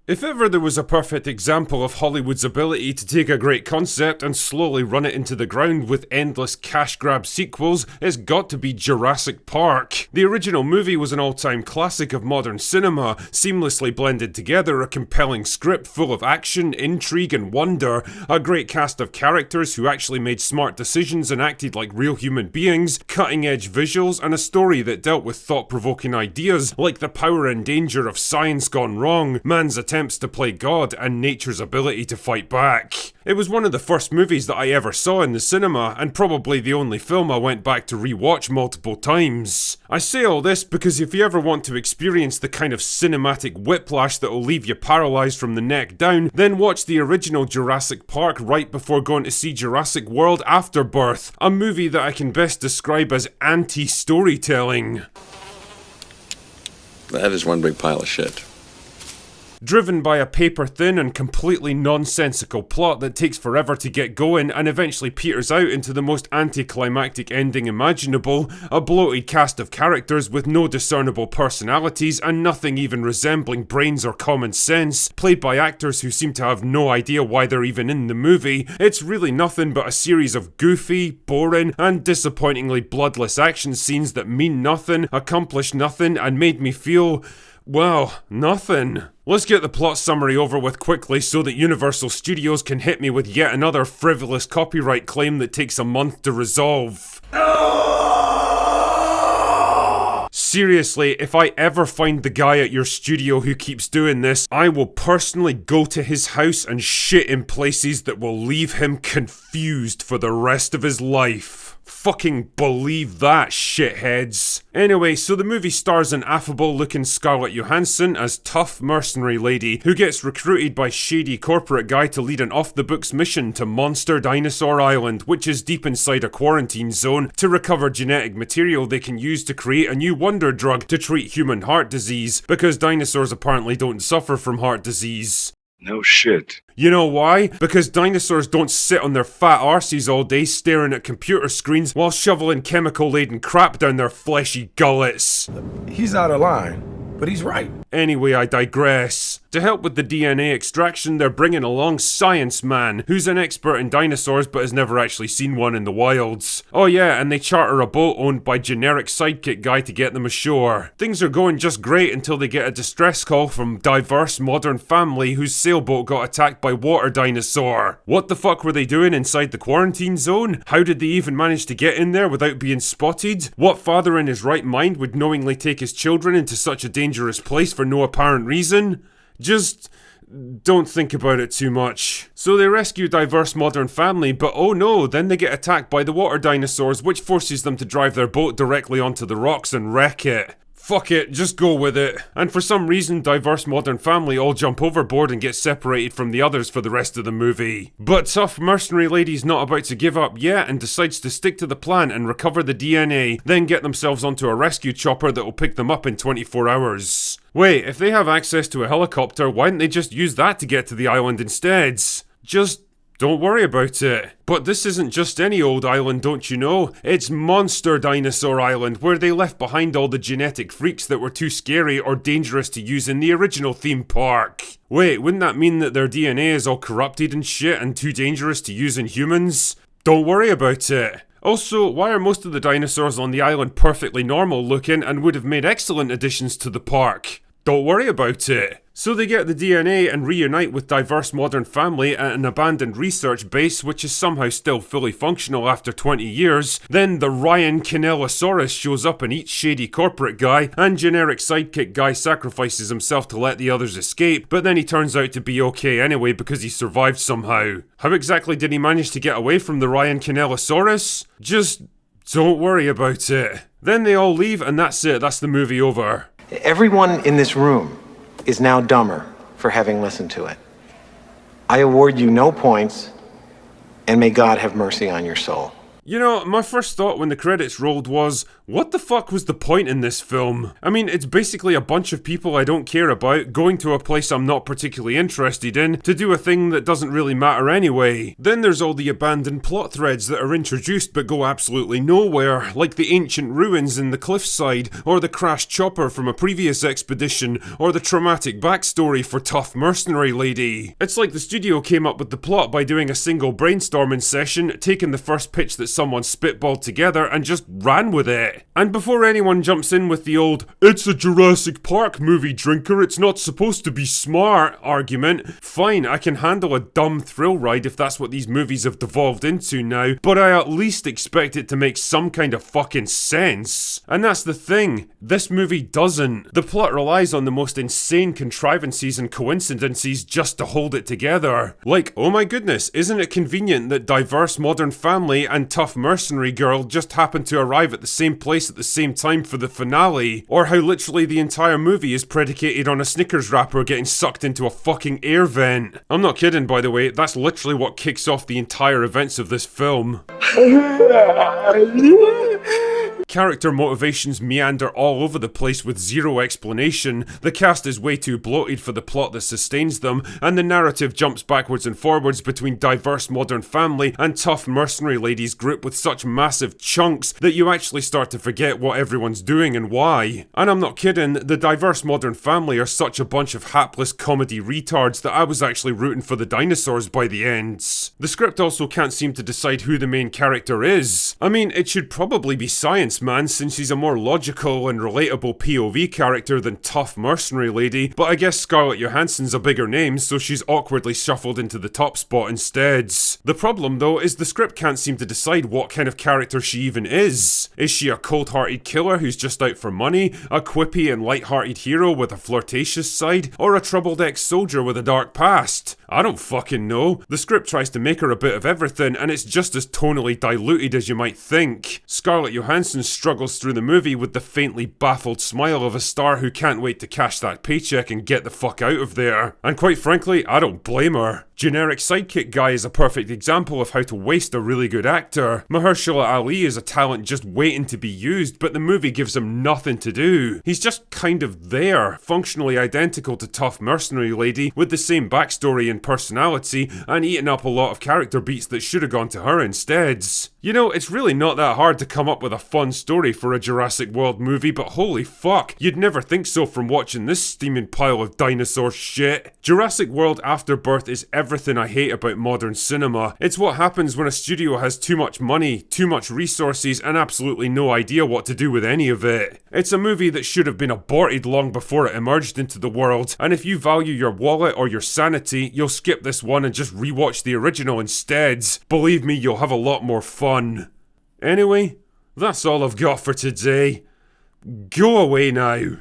If ever there was a perfect example of Hollywood's ability to take a great concept and slowly run it into the ground with endless cash grab sequels, it's got to be Jurassic Park. The original movie was an all-time classic of modern cinema, seamlessly blended together a compelling script full of action, intrigue and wonder, a great cast of characters who actually made smart decisions and acted like real human beings, cutting-edge visuals, and a story that dealt with thought-provoking ideas like the power and danger of science gone wrong, man's attempts to play God, and nature's ability to fight back. It was one of the first movies that I ever saw in the cinema, and probably the only film I went back to rewatch multiple times. I say all this because if you ever want to experience the kind of cinematic whiplash that'll leave you paralysed from the neck down, then watch the original Jurassic Park right before going to see Jurassic World Afterbirth, a movie that I can best describe as anti-storytelling. That is one big pile of shit. Driven by a paper-thin and completely nonsensical plot that takes forever to get going and eventually peters out into the most anticlimactic ending imaginable, a bloated cast of characters with no discernible personalities and nothing even resembling brains or common sense, played by actors who seem to have no idea why they're even in the movie, it's really nothing but a series of goofy, boring, and disappointingly bloodless action scenes that mean nothing, accomplish nothing, and made me feel, well, nothing. Let's get the plot summary over with quickly so that Universal Studios can hit me with yet another frivolous copyright claim that takes a month to resolve. Seriously, if I ever find the guy at your studio who keeps doing this, I will personally go to his house and shit in places that will leave him confused for the rest of his life. Fucking believe that, shitheads. Anyway, so the movie stars an affable-looking Scarlett Johansson as tough mercenary lady who gets recruited by shady corporate guy to lead an off-the-books mission to Monster Dinosaur Island, which is deep inside a quarantine zone, to recover genetic material they can use to create a new wonder drug to treat human heart disease, because dinosaurs apparently don't suffer from heart disease. No shit. You know why? Because dinosaurs don't sit on their fat arses all day staring at computer screens while shoveling chemical-laden crap down their fleshy gullets. He's out of line, but he's right. Anyway, I digress. To help with the DNA extraction, they're bringing along Science Man, who's an expert in dinosaurs but has never actually seen one in the wilds. Oh yeah, and they charter a boat owned by generic sidekick guy to get them ashore. Things are going just great until they get a distress call from diverse modern family whose sailboat got attacked by water dinosaur. What the fuck were they doing inside the quarantine zone? How did they even manage to get in there without being spotted? What father in his right mind would knowingly take his children into such a dangerous place for no apparent reason? Just don't think about it too much. So they rescue diverse modern family, but oh no, then they get attacked by the water dinosaurs, which forces them to drive their boat directly onto the rocks and wreck it. Fuck it, just go with it. And for some reason, diverse modern family all jump overboard and get separated from the others for the rest of the movie. But tough mercenary lady's not about to give up yet and decides to stick to the plan and recover the DNA, then get themselves onto a rescue chopper that will pick them up in 24 hours. Wait, if they have access to a helicopter, why didn't they just use that to get to the island instead? Just don't worry about it. But this isn't just any old island, don't you know? It's Monster Dinosaur Island, where they left behind all the genetic freaks that were too scary or dangerous to use in the original theme park. Wait, wouldn't that mean that their DNA is all corrupted and shit and too dangerous to use in humans? Don't worry about it. Also, why are most of the dinosaurs on the island perfectly normal looking and would have made excellent additions to the park? Don't worry about it. So they get the DNA and reunite with diverse modern family at an abandoned research base which is somehow still fully functional after 20 years. Then the Ryan Kinellosaurus shows up and eats shady corporate guy, and generic sidekick guy sacrifices himself to let the others escape, but then he turns out to be okay anyway because he survived somehow. How exactly did he manage to get away from the Ryan Kinellosaurus? Just don't worry about it. Then they all leave and that's it, that's the movie over. Everyone in this room is now dumber for having listened to it. I award you no points, and may God have mercy on your soul. You know, my first thought when the credits rolled was, what the fuck was the point in this film? I mean, it's basically a bunch of people I don't care about going to a place I'm not particularly interested in to do a thing that doesn't really matter anyway. Then there's all the abandoned plot threads that are introduced but go absolutely nowhere, like the ancient ruins in the cliffside, or the crashed chopper from a previous expedition, or the traumatic backstory for tough mercenary lady. It's like the studio came up with the plot by doing a single brainstorming session, taking the first pitch that someone spitballed together and just ran with it. And before anyone jumps in with the old, it's a Jurassic Park movie, drinker, it's not supposed to be smart argument, fine, I can handle a dumb thrill ride if that's what these movies have devolved into now, but I at least expect it to make some kind of fucking sense. And that's the thing, this movie doesn't. The plot relies on the most insane contrivances and coincidences just to hold it together. Like, oh my goodness, isn't it convenient that diverse modern family and tough mercenary girl just happened to arrive at the same place at the same time for the finale? Or how literally the entire movie is predicated on a Snickers wrapper getting sucked into a fucking air vent. I'm not kidding, by the way, that's literally what kicks off the entire events of this film. Character motivations meander all over the place with zero explanation, the cast is way too bloated for the plot that sustains them, and the narrative jumps backwards and forwards between diverse modern family and tough mercenary ladies group with such massive chunks that you actually start to forget what everyone's doing and why. And I'm not kidding, the diverse modern family are such a bunch of hapless comedy retards that I was actually rooting for the dinosaurs by the ends. The script also can't seem to decide who the main character is. I mean, it should probably be Science Man since he's a more logical and relatable POV character than tough mercenary lady, but I guess Scarlett Johansson's a bigger name so she's awkwardly shuffled into the top spot instead. The problem though is the script can't seem to decide what kind of character she even is. Is she a cold-hearted killer who's just out for money, a quippy and light-hearted hero with a flirtatious side, or a troubled ex-soldier with a dark past? I don't fucking know. The script tries to make her a bit of everything and it's just as tonally diluted as you might think. Scarlett Johansson struggles through the movie with the faintly baffled smile of a star who can't wait to cash that paycheck and get the fuck out of there. And quite frankly, I don't blame her. Generic sidekick guy is a perfect example of how to waste a really good actor. Mahershala Ali is a talent just waiting to be used, but the movie gives him nothing to do. He's just kind of there, functionally identical to tough mercenary lady, with the same backstory and personality, and eating up a lot of character beats that should have gone to her instead. You know, it's really not that hard to come up with a fun story for a Jurassic World movie, but holy fuck, you'd never think so from watching this steaming pile of dinosaur shit. Jurassic World Afterbirth is everything I hate about modern cinema. It's what happens when a studio has too much money, too much resources, and absolutely no idea what to do with any of it. It's a movie that should have been aborted long before it emerged into the world, and if you value your wallet or your sanity, you'll skip this one and just rewatch the original instead. Believe me, you'll have a lot more fun. Anyway, that's all I've got for today. Go away now.